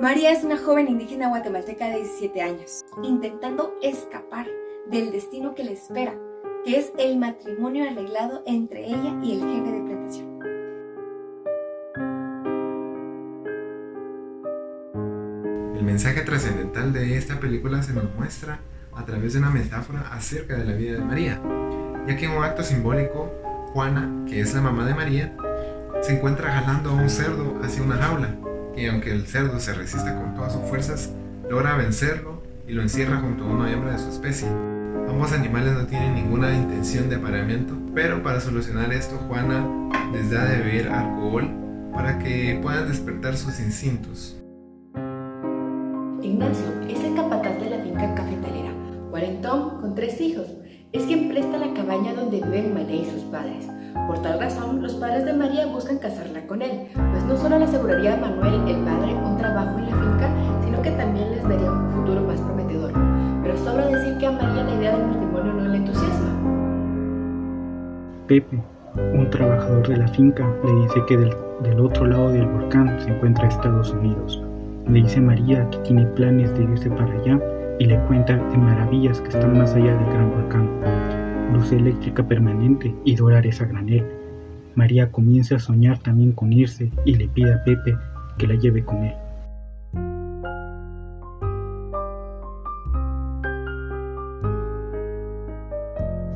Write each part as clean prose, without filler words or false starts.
María es una joven indígena guatemalteca de 17 años, intentando escapar del destino que le espera, que es el matrimonio arreglado entre ella y el jefe de plantación. El mensaje trascendental de esta película se nos muestra a través de una metáfora acerca de la vida de María, ya que en un acto simbólico, Juana, que es la mamá de María, se encuentra jalando a un cerdo hacia una jaula, y aunque el cerdo se resiste con todas sus fuerzas, logra vencerlo y lo encierra junto a una hembra de su especie. Ambos animales no tienen ninguna intención de apareamiento, pero para solucionar esto, Juana les da de beber alcohol para que puedan despertar sus instintos. Ignacio es el capataz de la finca cafetalera, cuarentón con 3 hijos. Es quien presta la cabaña donde viven María y sus padres. Por tal razón, los padres de María buscan casarla con él, pues no solo le aseguraría a Manuel, el padre, un trabajo en la finca, sino que también les daría un futuro más prometedor. Pero sobra decir que a María la idea del matrimonio no le entusiasma. Pepe, un trabajador de la finca, le dice que del otro lado del volcán se encuentra Estados Unidos. Le dice a María que tiene planes de irse para allá y le cuenta de maravillas que están más allá del gran volcán. Luz eléctrica permanente y dólares a granel. María comienza a soñar también con irse y le pide a Pepe que la lleve con él.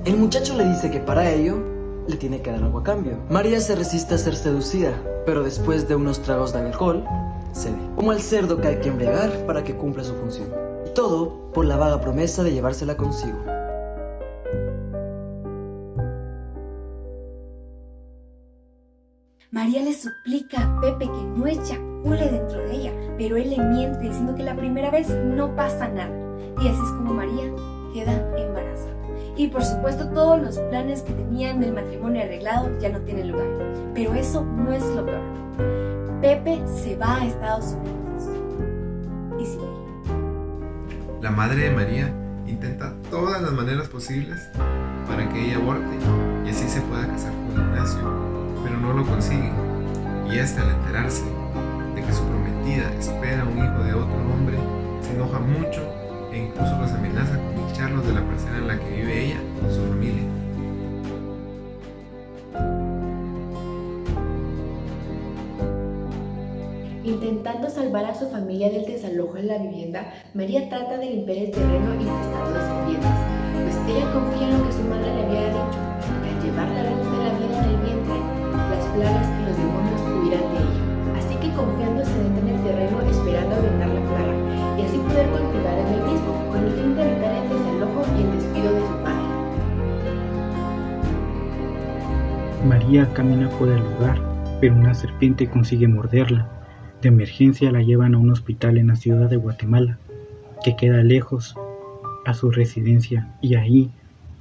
El muchacho le dice que para ello le tiene que dar algo a cambio. María se resiste a ser seducida, pero después de unos tragos de alcohol, cede. Como el cerdo que hay que embriagar para que cumpla su función. Y todo por la vaga promesa de llevársela consigo. María le suplica a Pepe que no eyacule dentro de ella, pero él le miente diciendo que la primera vez no pasa nada. Y así es como María queda embarazada. Y por supuesto todos los planes que tenían del matrimonio arreglado ya no tienen lugar. Pero eso no es lo peor. Pepe se va a Estados Unidos. Y sigue. La madre de María intenta todas las maneras posibles para que ella aborte y así se pueda casar con Ignacio, pero no lo consigue. Y esta, al enterarse de que su prometida espera un hijo de otro hombre, se enoja mucho e incluso los amenaza con echarlos de la parcela en la que vive ella con su familia. Intentando salvar a su familia del desalojo en la vivienda, María trata de limpiar el terreno infestado de serpientes, pues ella confía en lo que su madre le había dicho, que al llevar la luz de la vida en el vientre, las plagas y los demonios huirán de ella. Así que confiando se adentra en el terreno esperando ahuyentar la plaga, y así poder cultivar en el mismo, con el fin de evitar el desalojo y el despido de su padre. María camina por el lugar, pero una serpiente consigue morderla. De emergencia la llevan a un hospital en la ciudad de Guatemala, que queda lejos a su residencia, y ahí,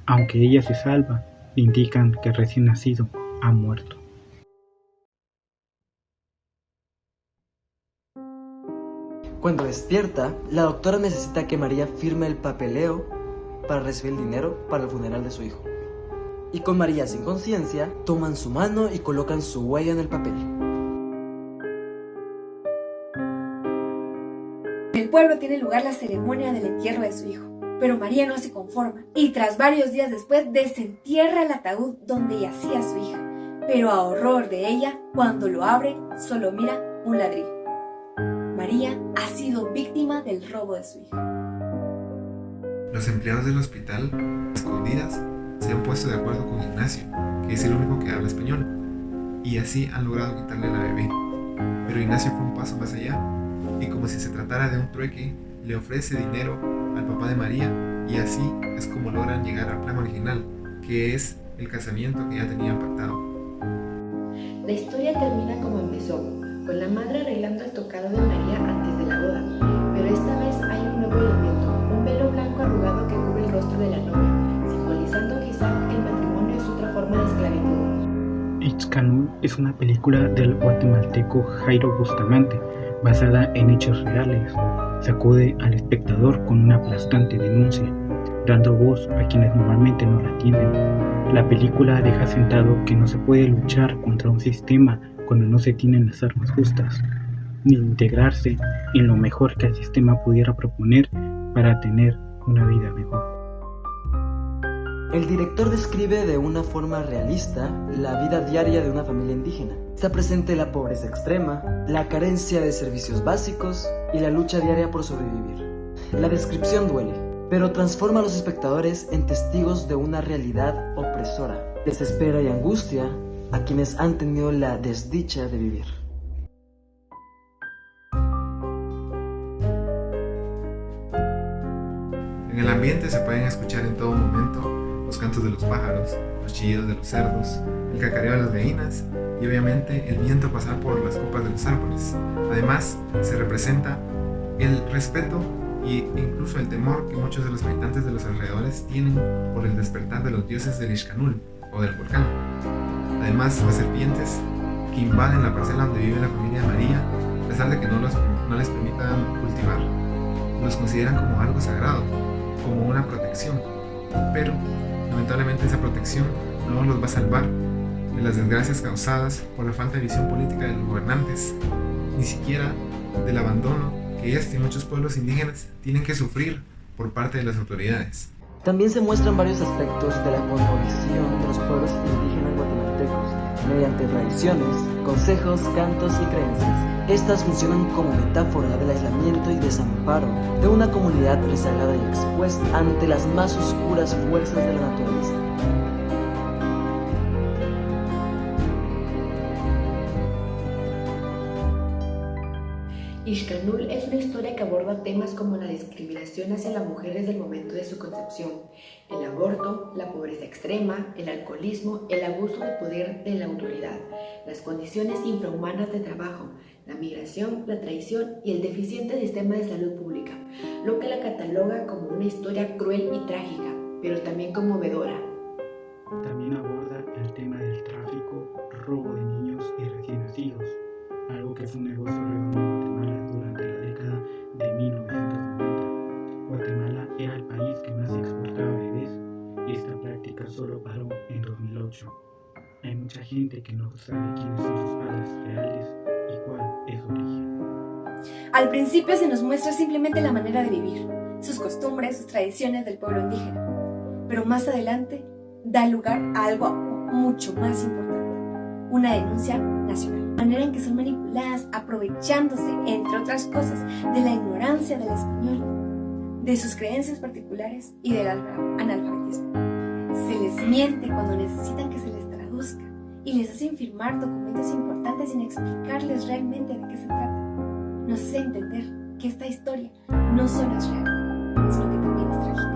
aunque ella se salva, le indican que el recién nacido ha muerto. Cuando despierta, la doctora necesita que María firme el papeleo para recibir el dinero para el funeral de su hijo. Y con María sin conciencia, toman su mano y colocan su huella en el papel. En el pueblo tiene lugar la ceremonia del entierro de su hijo, pero María no se conforma y tras varios días después desentierra el ataúd donde yacía su hija, pero a horror de ella, cuando lo abre solo mira un ladrillo. María ha sido víctima del robo de su hija. Los empleados del hospital, escondidas, se han puesto de acuerdo con Ignacio, que es el único que habla español, y así han logrado quitarle a la bebé. Pero Ignacio fue un paso más allá, y como si se tratara de un trueque, le ofrece dinero al papá de María, y así es como logran llegar al plan original, que es el casamiento que ya tenían pactado. La historia termina como empezó, con la madre arreglando el tocado de María antes de la boda, pero esta vez hay un nuevo elemento, un velo blanco arrugado que cubre el rostro de la novia, simbolizando quizá que el matrimonio es otra forma de esclavitud. Ixcanul es una película del guatemalteco Jairo Bustamante, basada en hechos reales. Sacude al espectador con una aplastante denuncia, dando voz a quienes normalmente no la tienen. La película deja sentado que no se puede luchar contra un sistema cuando no se tienen las armas justas. ni integrarse en lo mejor que el sistema pudiera proponer para tener una vida mejor. El director describe de una forma realista la vida diaria de una familia indígena. Está presente la pobreza extrema, la carencia de servicios básicos y la lucha diaria por sobrevivir. La descripción duele, pero transforma a los espectadores en testigos de una realidad opresora, desespera y angustia a quienes han tenido la desdicha de vivir. En el ambiente se pueden escuchar en todo momento los cantos de los pájaros, los chillidos de los cerdos, el cacareo de las gallinas y obviamente el viento pasar por las copas de los árboles. Además, se representa el respeto e incluso el temor que muchos de los habitantes de los alrededores tienen por el despertar de los dioses del Ixcanul o del volcán. Además, las serpientes que invaden la parcela donde vive la familia de María, a pesar de que no les permitan cultivar, los consideran como algo sagrado, como una protección. Pero lamentablemente esa protección no los va a salvar de las desgracias causadas por la falta de visión política de los gobernantes, ni siquiera del abandono que y muchos pueblos indígenas tienen que sufrir por parte de las autoridades. También se muestran varios aspectos de la cosmovisión de los pueblos indígenas guatemaltecos, mediante tradiciones, consejos, cantos y creencias. Estas funcionan como metáfora del aislamiento y desamparo de una comunidad rezagada y expuesta ante las más oscuras fuerzas de la naturaleza. Ixcanul es una historia que aborda temas como la discriminación hacia las mujeres desde el momento de su concepción, el aborto, la pobreza extrema, el alcoholismo, el abuso de poder de la autoridad, las condiciones infrahumanas de trabajo, la migración, la traición y el deficiente sistema de salud pública, lo que la cataloga como una historia cruel y trágica, pero también conmovedora. También aborda el tema del tráfico, robo de niños y recién nacidos, algo que fue un negocio redondo en Guatemala durante la década de 1990. Guatemala era el país que más exportaba bebés y esta práctica solo paró en 2008. Hay mucha gente que no sabe quiénes son sus padres reales y cuál es su origen. Al principio se nos muestra simplemente la manera de vivir, sus costumbres, sus tradiciones del pueblo indígena, pero más adelante da lugar a algo mucho más importante, una denuncia nacional. La manera en que son manipuladas, aprovechándose, entre otras cosas, de la ignorancia del español, de sus creencias particulares y del analfabetismo. Se les miente cuando necesitan que se les traduzca y les hacen firmar documentos importantes sin explicarles realmente de qué se trata. Nos hace entender que esta historia no solo es real, sino que también es trágica.